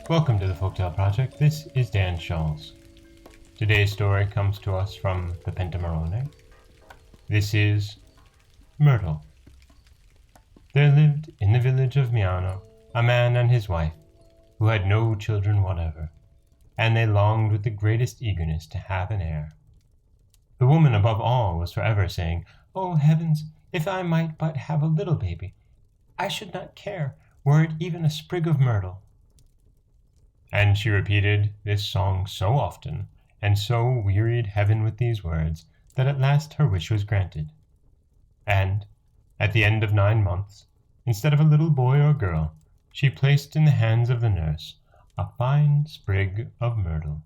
Welcome to the Folktale Project. This is Dan Schulz. Today's story comes to us from the Pentamerone. This is Myrtle. There lived in the village of Miano a man and his wife who had no children whatever, and they longed with the greatest eagerness to have an heir. The woman above all was forever saying, "Oh heavens, if I might but have a little baby, I should not care, were it even a sprig of myrtle." And she repeated this song so often, and so wearied heaven with these words, that at last her wish was granted. And, at the end of 9 months, instead of a little boy or girl, she placed in the hands of the nurse a fine sprig of myrtle.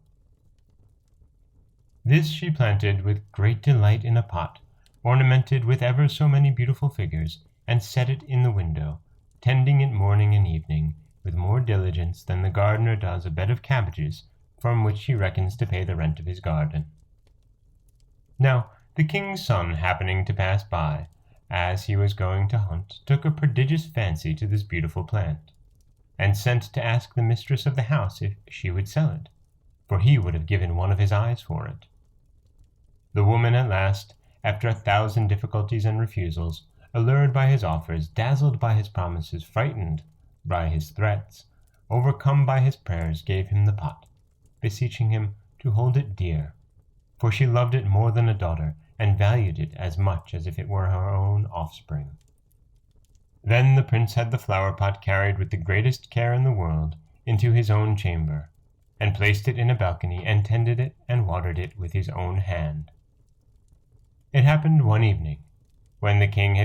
This she planted with great delight in a pot, ornamented with ever so many beautiful figures, and set it in the window, tending it morning and evening, with more diligence than the gardener does a bed of cabbages, from which he reckons to pay the rent of his garden. Now the king's son, happening to pass by, as he was going to hunt, took a prodigious fancy to this beautiful plant, and sent to ask the mistress of the house if she would sell it, for he would have given one of his eyes for it. The woman at last, after 1,000 difficulties and refusals, allured by his offers, dazzled by his promises, frightened by his threats, overcome by his prayers, gave him the pot, beseeching him to hold it dear, for she loved it more than a daughter, and valued it as much as if it were her own offspring. Then the prince had the flower-pot carried with the greatest care in the world into his own chamber, and placed it in a balcony, and tended it and watered it with his own hand. It happened one evening, when the prince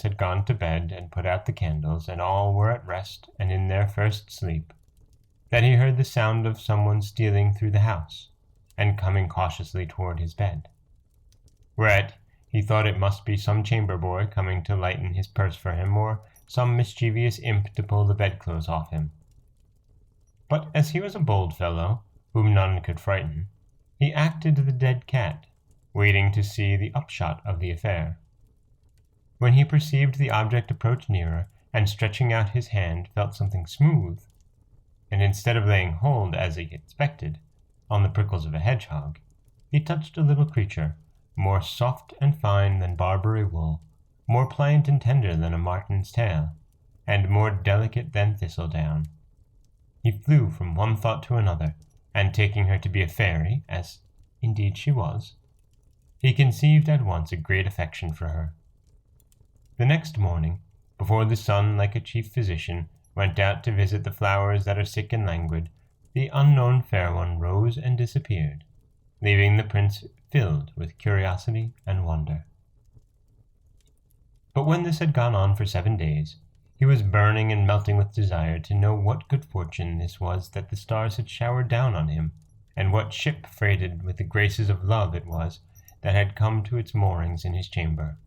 had gone to bed and put out the candles, and all were at rest and in their first sleep, that he heard the sound of someone stealing through the house, and coming cautiously toward his bed. Whereat he thought it must be some chamber boy coming to lighten his purse for him, or some mischievous imp to pull the bedclothes off him. But as he was a bold fellow, whom none could frighten, he acted the dead cat, waiting to see the upshot of the affair. When he perceived the object approach nearer, and stretching out his hand felt something smooth, and instead of laying hold, as he expected, on the prickles of a hedgehog, he touched a little creature, more soft and fine than Barbary wool, more pliant and tender than a marten's tail, and more delicate than thistledown. He flew from one thought to another, and taking her to be a fairy, as indeed she was, he conceived at once a great affection for her. The next morning, before the sun, like a chief physician, went out to visit the flowers that are sick and languid, the unknown fair one rose and disappeared, leaving the prince filled with curiosity and wonder. But when this had gone on for 7 days, he was burning and melting with desire to know what good fortune this was that the stars had showered down on him, and what ship freighted with the graces of love it was that had come to its moorings in his chamber.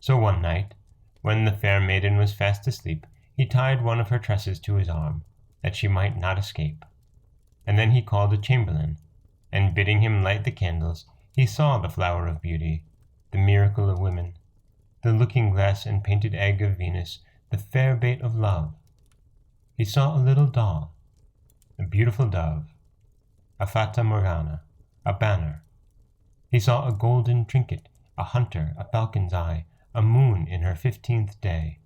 So one night, when the fair maiden was fast asleep, he tied one of her tresses to his arm, that she might not escape. And then he called a chamberlain, and bidding him light the candles, he saw the flower of beauty, the miracle of women, the looking-glass and painted egg of Venus, the fair bait of love. He saw a little doll, a beautiful dove, a fata morgana, a banner. He saw a golden trinket, a hunter, a falcon's eye, a moon in her 15th day,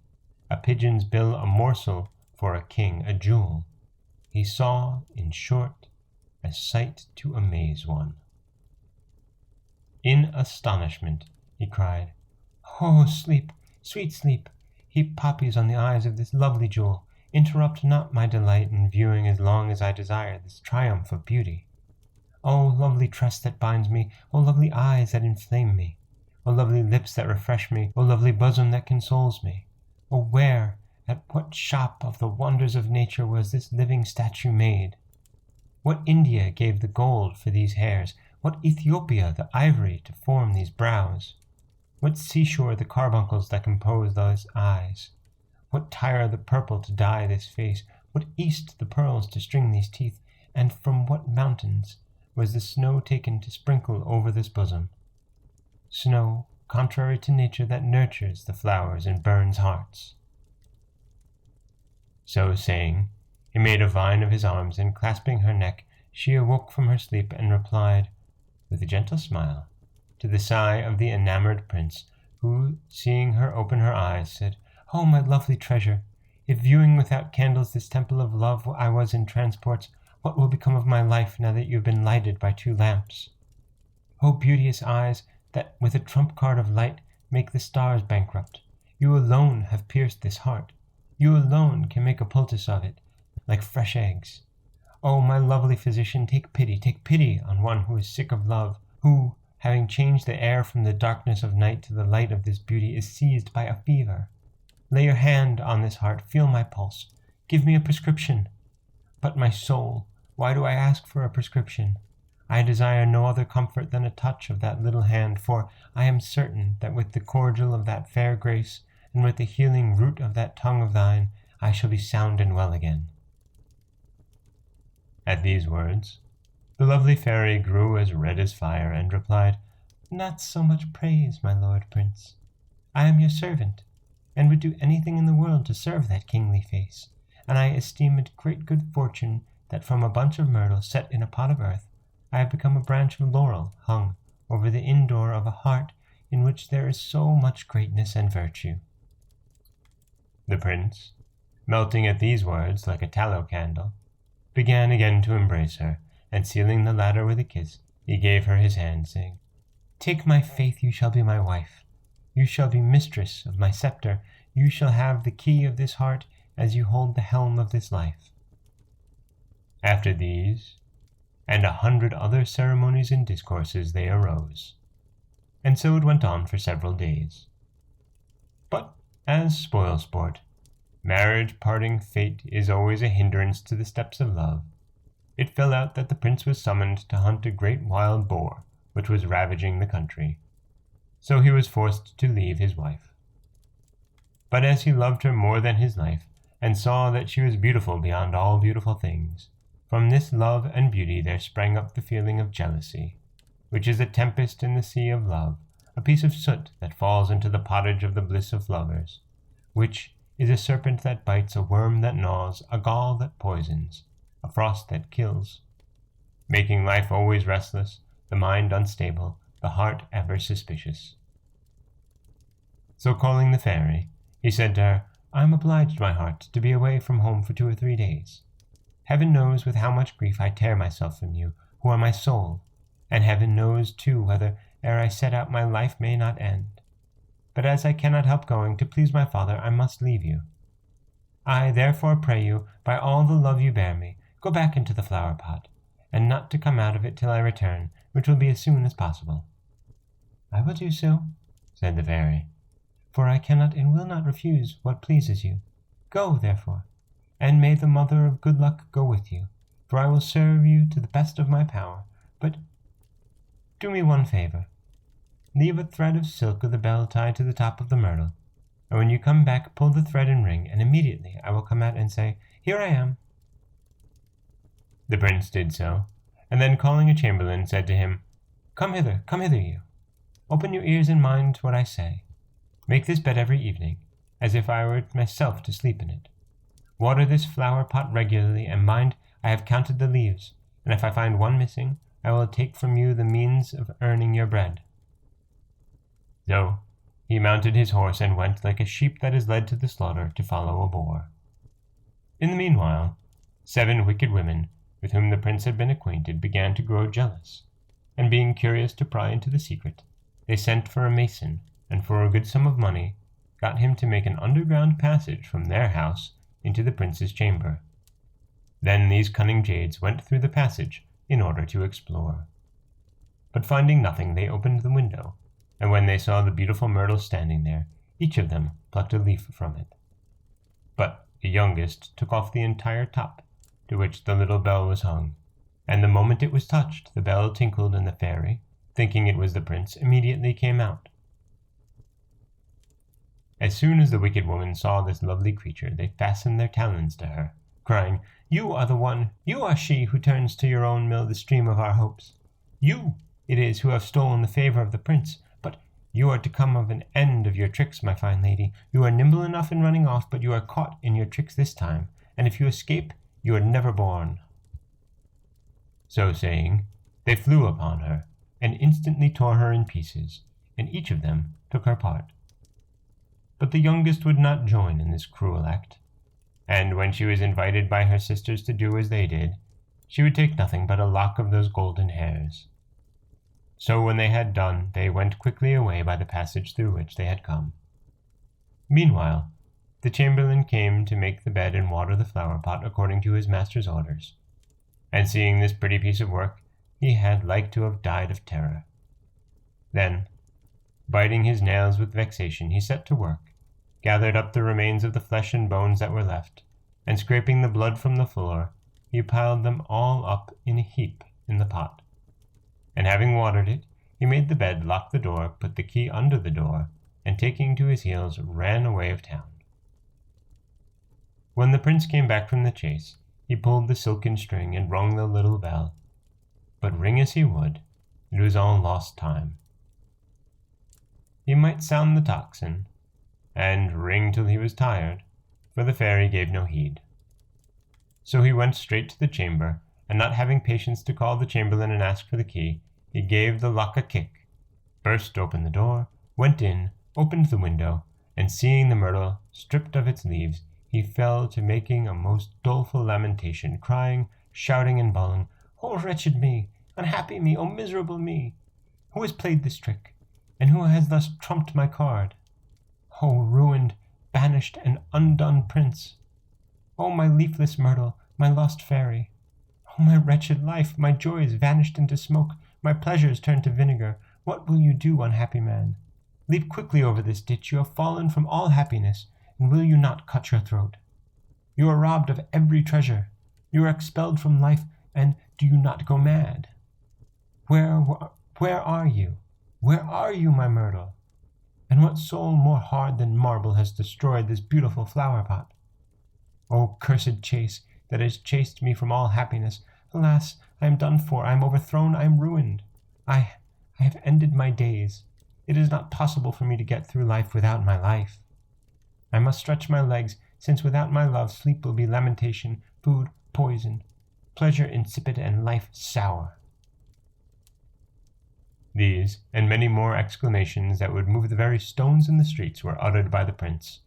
a pigeon's bill, a morsel for a king, a jewel. He saw, in short, a sight to amaze one. In astonishment, he cried, "Oh, sleep, sweet sleep, heap poppies on the eyes of this lovely jewel. Interrupt not my delight in viewing as long as I desire this triumph of beauty. O lovely tress that binds me, O lovely eyes that inflame me, O lovely lips that refresh me, O lovely bosom that consoles me. O where, at what shop of the wonders of nature was this living statue made? What India gave the gold for these hairs? What Ethiopia the ivory to form these brows? What seashore the carbuncles that compose those eyes? What Tyre the purple to dye this face? What East the pearls to string these teeth? And from what mountains, was the snow taken to sprinkle over this bosom. Snow, contrary to nature that nurtures the flowers and burns hearts. So saying, he made a vine of his arms, and clasping her neck, she awoke from her sleep and replied, with a gentle smile, to the sigh of the enamored prince, who, seeing her open her eyes, said, "Oh, my lovely treasure, if viewing without candles this temple of love I was in transports, what will become of my life now that you have been lighted by 2 lamps? O beauteous eyes, that with a trump card of light make the stars bankrupt, you alone have pierced this heart. You alone can make a poultice of it, like fresh eggs. O my lovely physician, take pity on one who is sick of love, who, having changed the air from the darkness of night to the light of this beauty, is seized by a fever. Lay your hand on this heart, feel my pulse, give me a prescription. But my soul, why do I ask for a prescription? I desire no other comfort than a touch of that little hand, for I am certain that with the cordial of that fair grace, and with the healing root of that tongue of thine, I shall be sound and well again." At these words, the lovely fairy grew as red as fire, and replied, "Not so much praise, my lord prince. I am your servant, and would do anything in the world to serve that kingly face, and I esteem it great good fortune that from a bunch of myrtle set in a pot of earth, I have become a branch of laurel hung over the indoor of a heart in which there is so much greatness and virtue." The prince, melting at these words like a tallow candle, began again to embrace her, and sealing the latter with a kiss, he gave her his hand, saying, "Take my faith, you shall be my wife. You shall be mistress of my scepter. You shall have the key of this heart as you hold the helm of this life." After these, and 100 other ceremonies and discourses, they arose. And so it went on for several days. But, as spoil sport, marriage parting fate is always a hindrance to the steps of love. It fell out that the prince was summoned to hunt a great wild boar, which was ravaging the country. So he was forced to leave his wife. But as he loved her more than his life, and saw that she was beautiful beyond all beautiful things, from this love and beauty there sprang up the feeling of jealousy, which is a tempest in the sea of love, a piece of soot that falls into the pottage of the bliss of lovers, which is a serpent that bites, a worm that gnaws, a gall that poisons, a frost that kills, making life always restless, the mind unstable, the heart ever suspicious. So calling the fairy, he said to her, "I am obliged, my heart, to be away from home for 2 or 3 days. Heaven knows with how much grief I tear myself from you, who are my soul, and heaven knows, too, whether ere I set out my life may not end. But as I cannot help going, to please my father, I must leave you. I therefore pray you, by all the love you bear me, go back into the flower pot, and not to come out of it till I return, which will be as soon as possible." "I will do so," said the fairy, "for I cannot and will not refuse what pleases you. Go, therefore, and may the mother of good luck go with you, for I will serve you to the best of my power. But do me one favor. Leave a thread of silk with a bell tied to the top of the myrtle, and when you come back pull the thread and ring, and immediately I will come out and say, 'Here I am.'" The prince did so, and then calling a chamberlain said to him, come hither you. Open your ears and mind what I say. Make this bed every evening, as if I were myself to sleep in it. Water this flower pot regularly, and mind, I have counted the leaves, and if I find one missing, I will take from you the means of earning your bread." So he mounted his horse and went like a sheep that is led to the slaughter to follow a boar. In the meanwhile, 7 wicked women, with whom the prince had been acquainted, began to grow jealous, and being curious to pry into the secret, they sent for a mason, and for a good sum of money got him to make an underground passage from their house into the prince's chamber. Then these cunning jades went through the passage in order to explore. But finding nothing, they opened the window, and when they saw the beautiful myrtle standing there, each of them plucked a leaf from it. But the youngest took off the entire top, to which the little bell was hung, and the moment it was touched, the bell tinkled, and the fairy, thinking it was the prince, immediately came out. As soon as the wicked woman saw this lovely creature, they fastened their talons to her, crying, You are the one, you are she who turns to your own mill the stream of our hopes. You it is who have stolen the favor of the prince, but you are to come of an end of your tricks, my fine lady. You are nimble enough in running off, but you are caught in your tricks this time, and if you escape, you are never born. So saying, they flew upon her, and instantly tore her in pieces, and each of them took her part. But the youngest would not join in this cruel act, and when she was invited by her sisters to do as they did, she would take nothing but a lock of those golden hairs. So when they had done, they went quickly away by the passage through which they had come. Meanwhile, the chamberlain came to make the bed and water the flower pot according to his master's orders, and seeing this pretty piece of work, he had like to have died of terror. Then, biting his nails with vexation, he set to work, gathered up the remains of the flesh and bones that were left, and scraping the blood from the floor, he piled them all up in a heap in the pot. And having watered it, he made the bed, locked the door, put the key under the door, and taking to his heels, ran away of town. When the prince came back from the chase, he pulled the silken string and rung the little bell, but ring as he would, it was all lost time. He might sound the tocsin, and ring till he was tired, for the fairy gave no heed. So he went straight to the chamber, and not having patience to call the chamberlain and ask for the key, he gave the lock a kick, burst open the door, went in, opened the window, and seeing the myrtle stripped of its leaves, he fell to making a most doleful lamentation, crying, shouting, and bawling, "O wretched me! Unhappy me! O miserable me! Who has played this trick? And who has thus trumped my card? O ruined, banished, and undone prince! O my leafless myrtle, my lost fairy! O my wretched life, my joys vanished into smoke, my pleasures turned to vinegar! What will you do, unhappy man? Leap quickly over this ditch, you have fallen from all happiness, and will you not cut your throat? You are robbed of every treasure, you are expelled from life, and do you not go mad? Where are you? Where are you, my myrtle? And what soul more hard than marble has destroyed this beautiful flower pot? O cursed chase that has chased me from all happiness! Alas, I am done for, I am overthrown, I am ruined. I have ended my days. It is not possible for me to get through life without my life. I must stretch my legs, since without my love sleep will be lamentation, food poison, pleasure insipid, and life sour." These, and many more exclamations that would move the very stones in the streets, were uttered by the prince,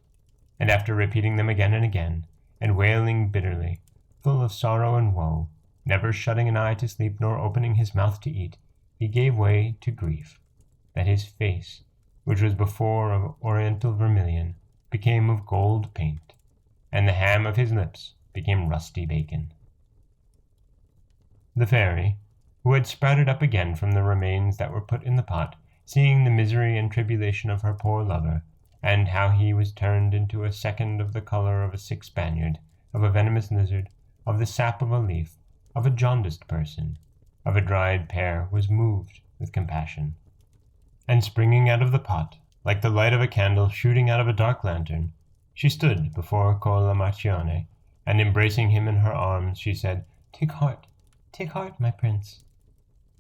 and after repeating them again and again, and wailing bitterly, full of sorrow and woe, never shutting an eye to sleep nor opening his mouth to eat, he gave way to grief, that his face, which was before of oriental vermilion, became of gold paint, and the ham of his lips became rusty bacon. The fairy, who had sprouted up again from the remains that were put in the pot, seeing the misery and tribulation of her poor lover, and how he was turned into a second of the colour of a sick Spaniard, of a venomous lizard, of the sap of a leaf, of a jaundiced person, of a dried pear, was moved with compassion, and springing out of the pot, like the light of a candle shooting out of a dark lantern, she stood before Cola Marcione, and embracing him in her arms, she said, take heart, my prince.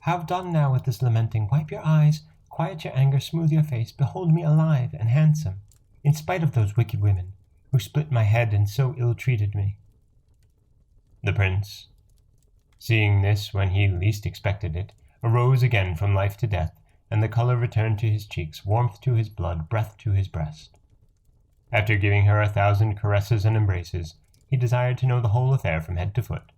Have done now with this lamenting. Wipe your eyes, quiet your anger, smooth your face. Behold me alive and handsome, in spite of those wicked women, who split my head and so ill-treated me." The prince, seeing this when he least expected it, arose again from life to death, and the colour returned to his cheeks, warmth to his blood, breath to his breast. After giving her 1,000 caresses and embraces, he desired to know the whole affair from head to foot,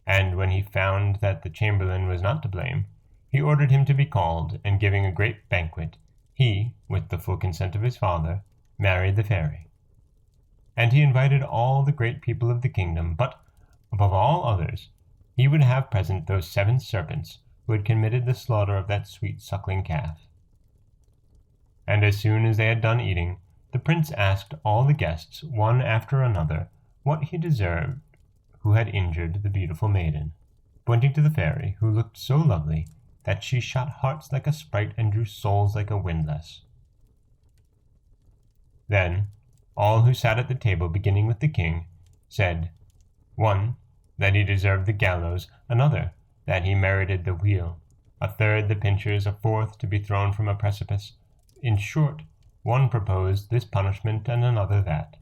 and when he found that the chamberlain was not to blame, he ordered him to be called, and giving a great banquet, he, with the full consent of his father, married the fairy. And he invited all the great people of the kingdom, but, above all others, he would have present those 7 serpents who had committed the slaughter of that sweet suckling calf. And as soon as they had done eating, the prince asked all the guests, one after another, what he deserved who had injured the beautiful maiden, pointing to the fairy, who looked so lovely that she shot hearts like a sprite and drew souls like a windlass. Then all who sat at the table, beginning with the king, said, 1. that he deserved the gallows, another, that he merited the wheel, a third the pincers, a fourth to be thrown from a precipice. In short, one proposed this punishment and another that.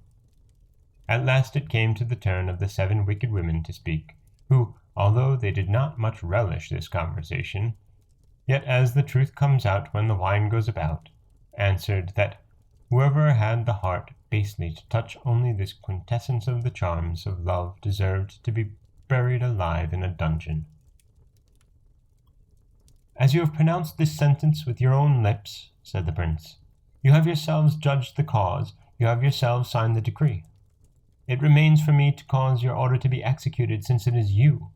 At last it came to the turn of the 7 wicked women to speak, who, although they did not much relish this conversation, yet as the truth comes out when the wine goes about, answered that whoever had the heart basely to touch only this quintessence of the charms of love deserved to be buried alive in a dungeon. "As you have pronounced this sentence with your own lips," said the prince, "you have yourselves judged the cause, you have yourselves signed the decree. It remains for me to cause your order to be executed, since it is you,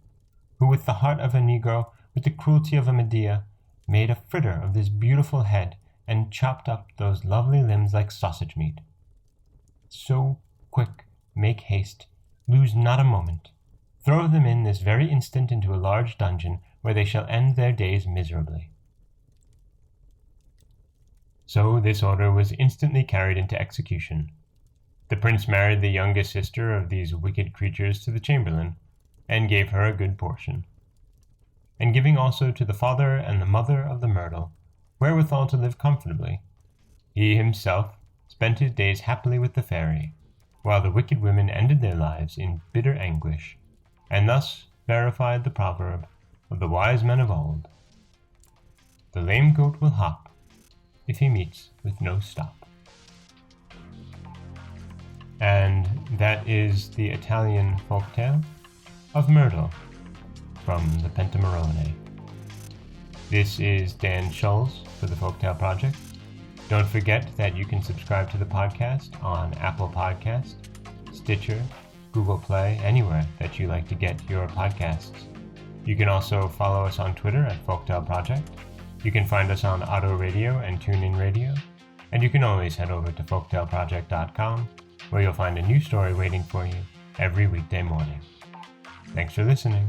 who with the heart of a Negro, with the cruelty of a Medea, made a fritter of this beautiful head, and chopped up those lovely limbs like sausage meat. So, quick, make haste, lose not a moment. Throw them in this very instant into a large dungeon, where they shall end their days miserably." So this order was instantly carried into execution. The prince married the youngest sister of these wicked creatures to the chamberlain, and gave her a good portion, and giving also to the father and the mother of the Myrtle wherewithal to live comfortably, he himself spent his days happily with the fairy, while the wicked women ended their lives in bitter anguish, and thus verified the proverb of the wise men of old: "The lame goat will hop if he meets with no stop." And that is the Italian folktale of Myrtle from the Pentamerone. This is Dan Schulz for the Folktale Project. Don't forget that you can subscribe to the podcast on Apple Podcast, Stitcher, Google Play, anywhere that you like to get your podcasts. You can also follow us on Twitter at Folktale Project. You can find us on Auto Radio and TuneIn Radio. And you can always head over to folktaleproject.com, where you'll find a new story waiting for you every weekday morning. Thanks for listening.